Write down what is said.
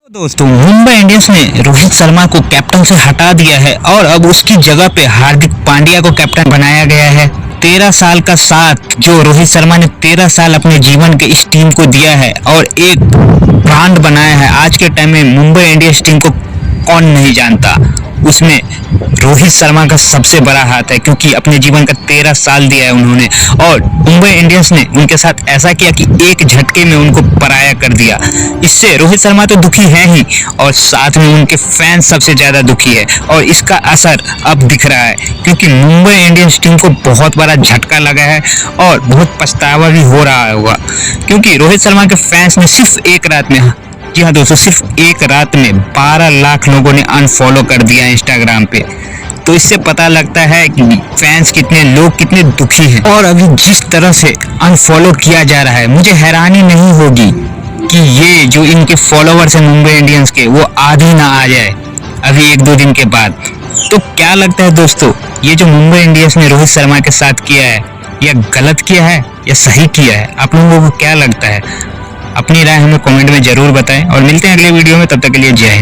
तो दोस्तों, मुंबई इंडियंस ने रोहित शर्मा को कैप्टन से हटा दिया है और अब उसकी जगह पे हार्दिक पांड्या को कैप्टन बनाया गया है। 13 साल का साथ जो रोहित शर्मा ने 13 साल अपने जीवन के इस टीम को दिया है और एक ब्रांड बनाया है। आज के टाइम में मुंबई इंडियंस टीम को कौन नहीं जानता, उसमें रोहित शर्मा का सबसे बड़ा हाथ है, क्योंकि अपने जीवन का 13 साल दिया है उन्होंने और मुंबई इंडियंस ने उनके साथ ऐसा किया कि एक झटके में उनको पराया कर दिया। इससे रोहित शर्मा तो दुखी है ही और साथ में उनके फैंस सबसे ज्यादा दुखी है और इसका असर अब दिख रहा है, क्योंकि मुंबई इंडियंस टीम को बहुत बड़ा झटका लगा है और बहुत पछतावा भी हो रहा होगा, क्योंकि रोहित शर्मा के फैंस ने सिर्फ एक रात में, जी हाँ दोस्तों, सिर्फ एक रात में 12 लाख लोगों ने अनफॉलो कर दिया इंस्टाग्राम पे। तो इससे पता लगता है कि फैंस लोग कितने दुखी हैं। और अभी जिस तरह से अनफॉलो किया जा रहा है, मुझे हैरानी नहीं होगी कि ये जो इनके फॉलोवर्स हैं मुंबई इंडियंस के, वो आधी ना आ जाए अभी 1-2 दिन के बाद। तो क्या लगता है दोस्तों, ये जो मुंबई इंडियंस ने रोहित शर्मा के साथ किया है, यह गलत किया है या सही किया है? आप लोगों को क्या लगता है? अपनी राय हमें कमेंट में जरूर बताएं और मिलते हैं अगले वीडियो में। तब तक के लिए जय हिंद।